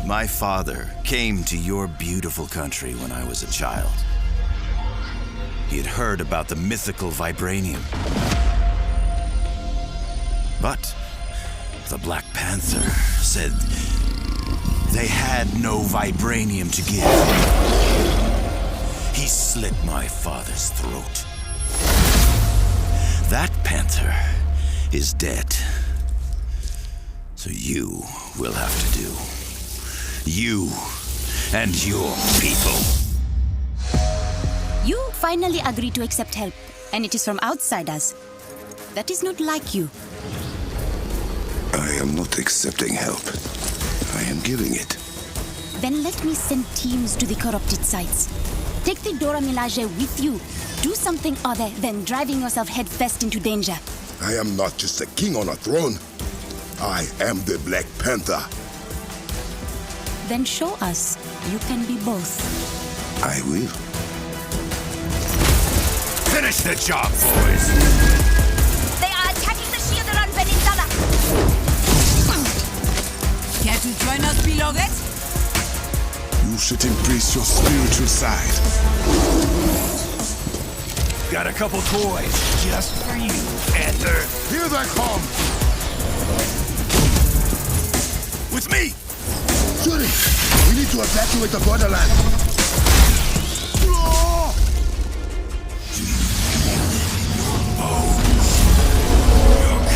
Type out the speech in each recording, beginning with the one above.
My father came to your beautiful country when I was a child. He had heard about the mythical vibranium. But the Black Panther said they had no vibranium to give. He slit my father's throat. That panther is dead. So you will have to do. You and your people. You finally agreed to accept help, and it is from outsiders. That is not like you. I am not accepting help. I am giving it. Then let me send teams to the corrupted sites. Take the Dora Milaje with you. Do something other than driving yourself headfirst into danger. I am not just a king on a throne. I am the Black Panther. Then show us you can be both. I will. Finish the job, boys! They are attacking the shield around Peninsula. Care to join us below that? You should embrace your spiritual side. Got a couple toys just for you, Panther. Here they come! With me! Shuri, we need to evacuate the borderland. Your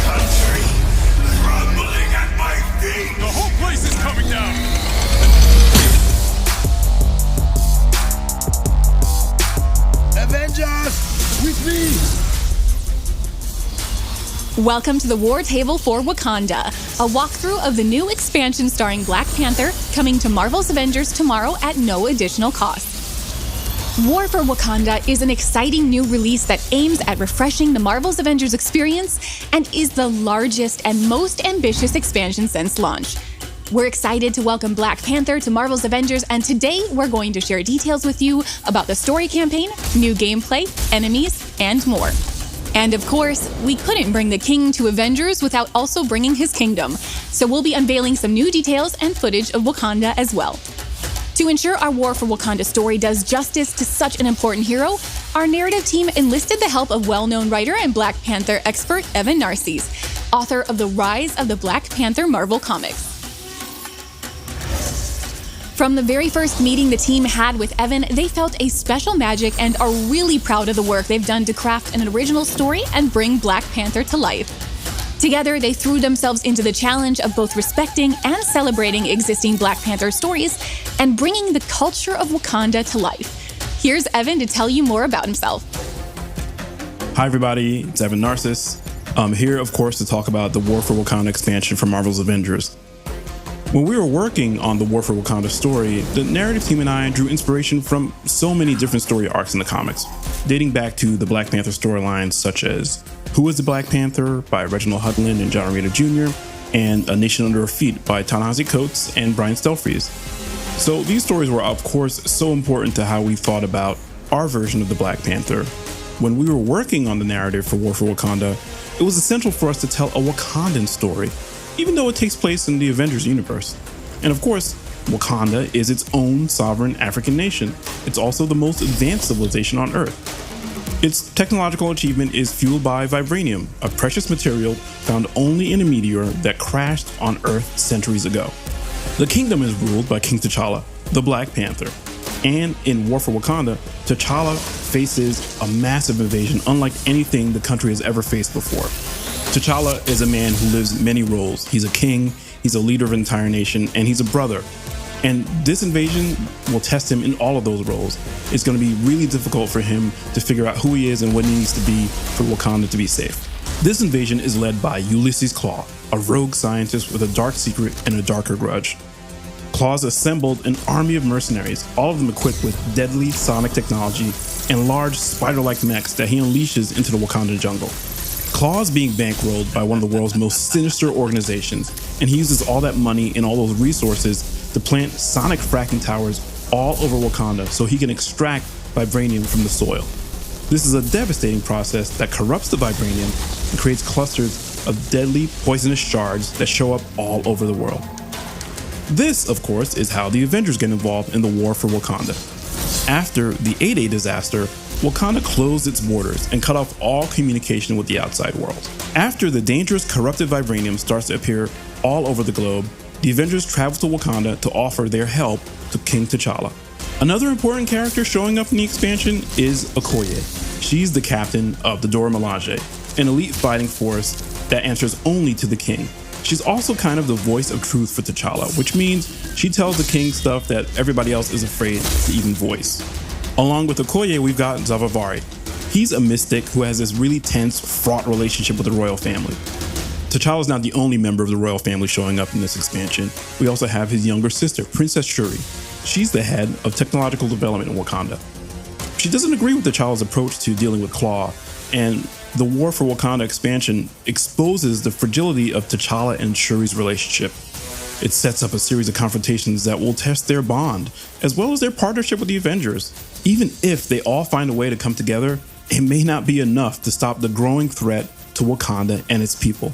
country crumbling at my feet! The whole place is coming down! Avengers, with me! Welcome to the War Table for Wakanda, a walkthrough of the new expansion starring Black Panther, coming to Marvel's Avengers tomorrow at no additional cost. War for Wakanda is an exciting new release that aims at refreshing the Marvel's Avengers experience and is the largest and most ambitious expansion since launch. We're excited to welcome Black Panther to Marvel's Avengers, and today we're going to share details with you about the story campaign, new gameplay, enemies, and more. And of course, we couldn't bring the king to Avengers without also bringing his kingdom, so we'll be unveiling some new details and footage of Wakanda as well. To ensure our War for Wakanda story does justice to such an important hero, our narrative team enlisted the help of well-known writer and Black Panther expert Evan Narcisse, author of The Rise of the Black Panther Marvel Comics. From the very first meeting the team had with Evan, they felt a special magic and are really proud of the work they've done to craft an original story and bring Black Panther to life. Together, they threw themselves into the challenge of both respecting and celebrating existing Black Panther stories and bringing the culture of Wakanda to life. Here's Evan to tell you more about himself. Hi everybody, it's Evan Narcisse. I'm here, of course, to talk about the War for Wakanda expansion for Marvel's Avengers. When we were working on the War for Wakanda story, the narrative team and I drew inspiration from so many different story arcs in the comics, dating back to the Black Panther storylines such as Who is the Black Panther by Reginald Hudlin and John Romita Jr., and A Nation Under Her Feet by Ta-Nehisi Coates and Brian Stelfreeze. So these stories were, of course, so important to how we thought about our version of the Black Panther. When we were working on the narrative for War for Wakanda, it was essential for us to tell a Wakandan story, even though it takes place in the Avengers universe. And of course, Wakanda is its own sovereign African nation. It's also the most advanced civilization on Earth. Its technological achievement is fueled by vibranium, a precious material found only in a meteor that crashed on Earth centuries ago. The kingdom is ruled by King T'Challa, the Black Panther. And in War for Wakanda, T'Challa faces a massive invasion unlike anything the country has ever faced before. T'Challa is a man who lives many roles. He's a king, he's a leader of an entire nation, and he's a brother. And this invasion will test him in all of those roles. It's going to be really difficult for him to figure out who he is and what he needs to be for Wakanda to be safe. This invasion is led by Ulysses Klaue, a rogue scientist with a dark secret and a darker grudge. Klaue's assembled an army of mercenaries, all of them equipped with deadly sonic technology and large spider-like mechs that he unleashes into the Wakandan jungle. Klaue's being bankrolled by one of the world's most sinister organizations, and he uses all that money and all those resources to plant sonic fracking towers all over Wakanda so he can extract vibranium from the soil. This is a devastating process that corrupts the vibranium and creates clusters of deadly poisonous shards that show up all over the world. This, of course, is how the Avengers get involved in the war for Wakanda. After the 8-8 disaster, Wakanda closed its borders and cut off all communication with the outside world. After the dangerous corrupted vibranium starts to appear all over the globe, the Avengers travel to Wakanda to offer their help to King T'Challa. Another important character showing up in the expansion is Okoye. She's the captain of the Dora Milaje, an elite fighting force that answers only to the king. She's also kind of the voice of truth for T'Challa, which means she tells the king stuff that everybody else is afraid to even voice. Along with Okoye, we've got Zavavari. He's a mystic who has this really tense, fraught relationship with the royal family. T'Challa's not the only member of the royal family showing up in this expansion. We also have his younger sister, Princess Shuri. She's the head of technological development in Wakanda. She doesn't agree with T'Challa's approach to dealing with Klaw, and the War for Wakanda expansion exposes the fragility of T'Challa and Shuri's relationship. It sets up a series of confrontations that will test their bond, as well as their partnership with the Avengers. Even if they all find a way to come together, it may not be enough to stop the growing threat to Wakanda and its people.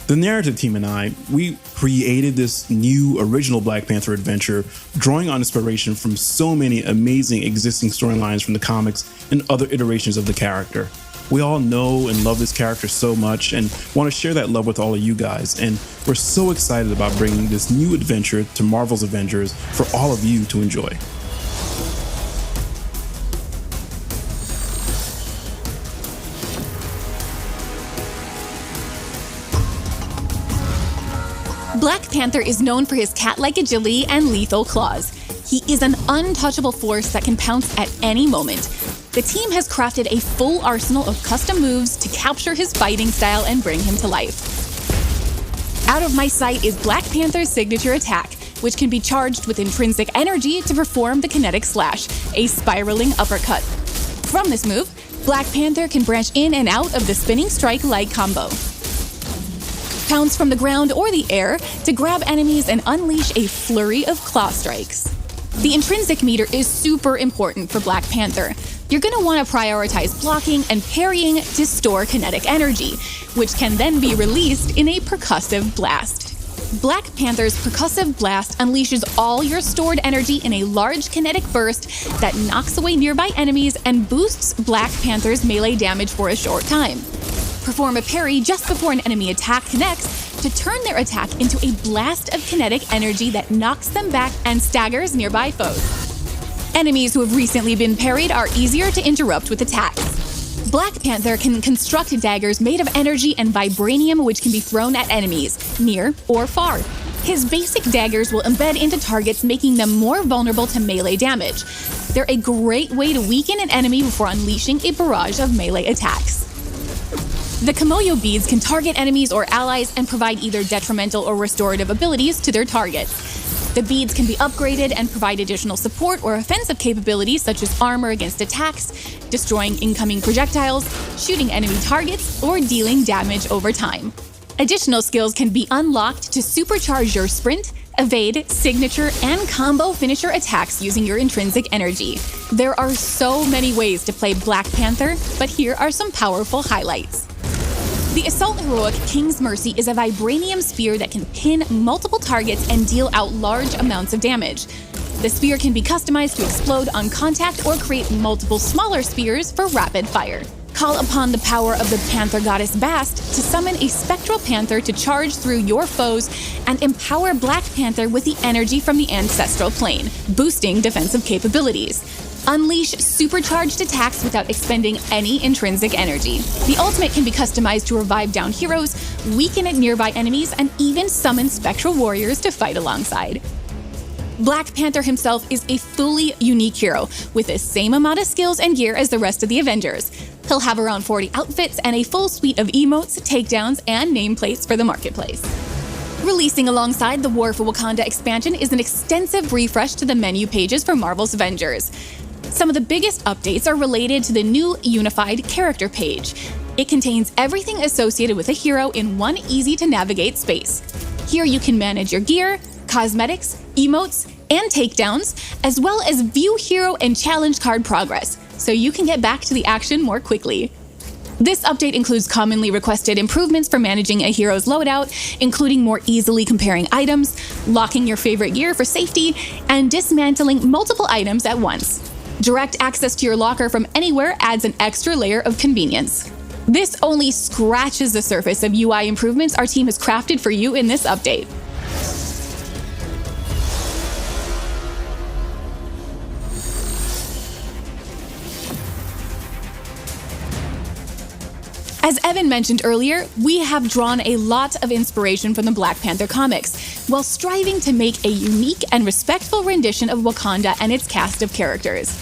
The narrative team and I, we created this new original Black Panther adventure, drawing on inspiration from so many amazing existing storylines from the comics and other iterations of the character. We all know and love this character so much and want to share that love with all of you guys, and we're so excited about bringing this new adventure to Marvel's Avengers for all of you to enjoy. Black Panther is known for his cat-like agility and lethal claws. He is an untouchable force that can pounce at any moment. The team has crafted a full arsenal of custom moves to capture his fighting style and bring him to life. Out of My Sight is Black Panther's signature attack, which can be charged with intrinsic energy to perform the kinetic slash, a spiraling uppercut. From this move, Black Panther can branch in and out of the spinning strike-like combo. Pounce from the ground or the air to grab enemies and unleash a flurry of claw strikes. The intrinsic meter is super important for Black Panther. You're going to want to prioritize blocking and parrying to store kinetic energy, which can then be released in a percussive blast. Black Panther's percussive blast unleashes all your stored energy in a large kinetic burst that knocks away nearby enemies and boosts Black Panther's melee damage for a short time. Perform a parry just before an enemy attack connects to turn their attack into a blast of kinetic energy that knocks them back and staggers nearby foes. Enemies who have recently been parried are easier to interrupt with attacks. Black Panther can construct daggers made of energy and vibranium, which can be thrown at enemies, near or far. His basic daggers will embed into targets, making them more vulnerable to melee damage. They're a great way to weaken an enemy before unleashing a barrage of melee attacks. The Kimoyo beads can target enemies or allies and provide either detrimental or restorative abilities to their target. The beads can be upgraded and provide additional support or offensive capabilities such as armor against attacks, destroying incoming projectiles, shooting enemy targets, or dealing damage over time. Additional skills can be unlocked to supercharge your sprint, evade, signature, and combo finisher attacks using your intrinsic energy. There are so many ways to play Black Panther, but here are some powerful highlights. The Assault Heroic King's Mercy is a vibranium spear that can pin multiple targets and deal out large amounts of damage. The spear can be customized to explode on contact or create multiple smaller spears for rapid fire. Call upon the power of the Panther Goddess Bast to summon a spectral panther to charge through your foes and empower Black Panther with the energy from the ancestral plane, boosting defensive capabilities. Unleash supercharged attacks without expending any intrinsic energy. The ultimate can be customized to revive down heroes, weaken at nearby enemies, and even summon spectral warriors to fight alongside. Black Panther himself is a fully unique hero with the same amount of skills and gear as the rest of the Avengers. He'll have around 40 outfits and a full suite of emotes, takedowns, and nameplates for the marketplace. Releasing alongside the War for Wakanda expansion is an extensive refresh to the menu pages for Marvel's Avengers. Some of the biggest updates are related to the new unified character page. It contains everything associated with a hero in one easy-to-navigate space. Here you can manage your gear, cosmetics, emotes, and takedowns, as well as view hero and challenge card progress, so you can get back to the action more quickly. This update includes commonly requested improvements for managing a hero's loadout, including more easily comparing items, locking your favorite gear for safety, and dismantling multiple items at once. Direct access to your locker from anywhere adds an extra layer of convenience. This only scratches the surface of UI improvements our team has crafted for you in this update. As Evan mentioned earlier, we have drawn a lot of inspiration from the Black Panther comics, while striving to make a unique and respectful rendition of Wakanda and its cast of characters.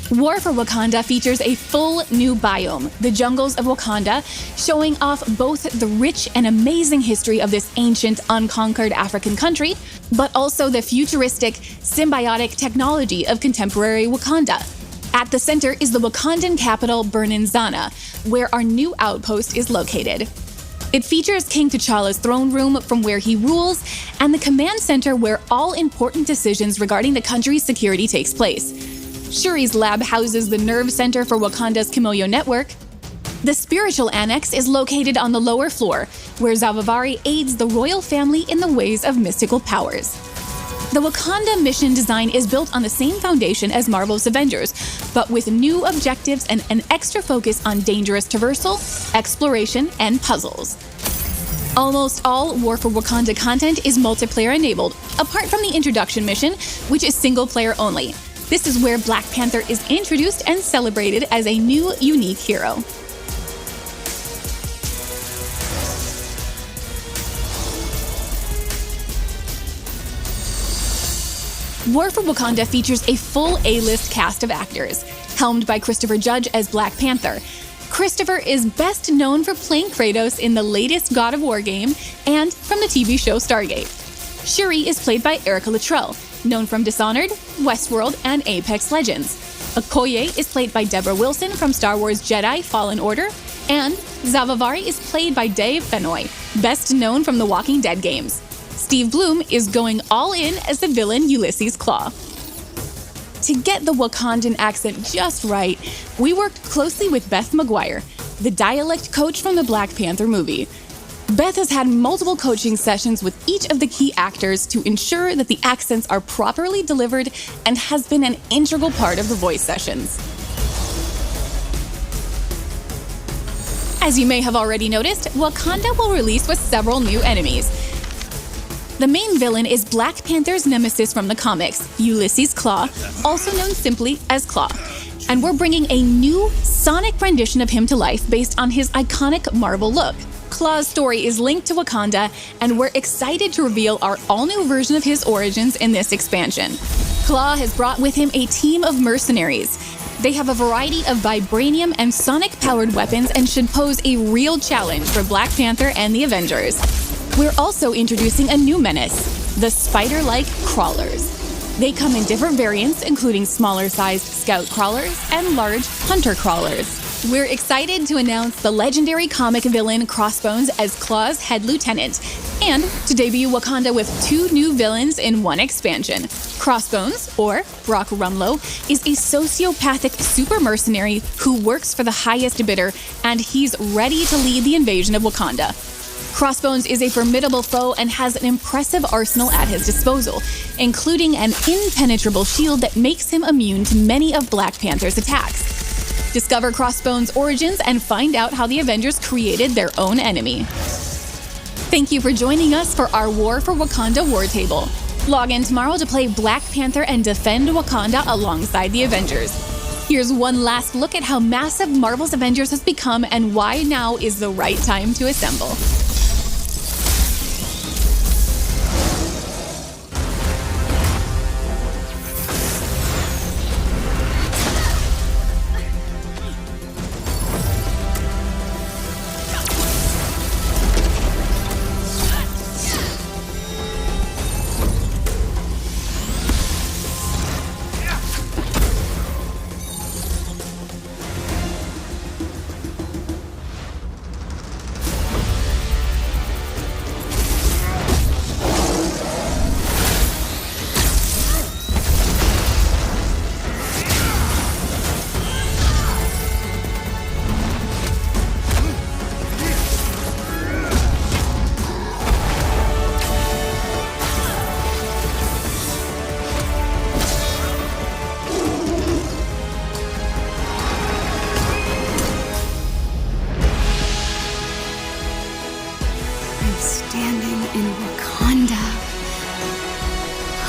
War for Wakanda features a full new biome, the jungles of Wakanda, showing off both the rich and amazing history of this ancient, unconquered African country, but also the futuristic, symbiotic technology of contemporary Wakanda. At the center is the Wakandan capital, Bernanzana, where our new outpost is located. It features King T'Challa's throne room from where he rules, and the command center where all important decisions regarding the country's security takes place. Shuri's lab houses the nerve center for Wakanda's Kimoyo network. The spiritual annex is located on the lower floor, where Zavavari aids the royal family in the ways of mystical powers. The Wakanda mission design is built on the same foundation as Marvel's Avengers, but with new objectives and an extra focus on dangerous traversal, exploration, and puzzles. Almost all War for Wakanda content is multiplayer enabled, apart from the introduction mission, which is single player only. This is where Black Panther is introduced and celebrated as a new, unique hero. War for Wakanda features a full A-list cast of actors, helmed by Christopher Judge as Black Panther. Christopher is best known for playing Kratos in the latest God of War game and from the TV show Stargate. Shuri is played by Erica Luttrell, known from Dishonored, Westworld, and Apex Legends. Okoye is played by Deborah Wilson from Star Wars Jedi Fallen Order, and Zavavari is played by Dave Fennoy, best known from the Walking Dead games. Steve Bloom is going all in as the villain Ulysses Claw. To get the Wakandan accent just right, we worked closely with Beth McGuire, the dialect coach from the Black Panther movie. Beth has had multiple coaching sessions with each of the key actors to ensure that the accents are properly delivered and has been an integral part of the voice sessions. As you may have already noticed, Wakanda will release with several new enemies. The main villain is Black Panther's nemesis from the comics, Ulysses Claw, also known simply as Claw. And we're bringing a new sonic rendition of him to life based on his iconic Marvel look. Claw's story is linked to Wakanda, and we're excited to reveal our all-new version of his origins in this expansion. Claw has brought with him a team of mercenaries. They have a variety of vibranium and sonic-powered weapons and should pose a real challenge for Black Panther and the Avengers. We're also introducing a new menace, the spider-like crawlers. They come in different variants, including smaller-sized scout crawlers and large hunter crawlers. We're excited to announce the legendary comic villain Crossbones as Claw's head lieutenant, and to debut Wakanda with two new villains in one expansion. Crossbones, or Brock Rumlow, is a sociopathic super mercenary who works for the highest bidder, and he's ready to lead the invasion of Wakanda. Crossbones is a formidable foe and has an impressive arsenal at his disposal, including an impenetrable shield that makes him immune to many of Black Panther's attacks. Discover Crossbones' origins and find out how the Avengers created their own enemy. Thank you for joining us for our War for Wakanda War Table. Log in tomorrow to play Black Panther and defend Wakanda alongside the Avengers. Here's one last look at how massive Marvel's Avengers has become and why now is the right time to assemble.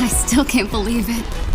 I still can't believe it.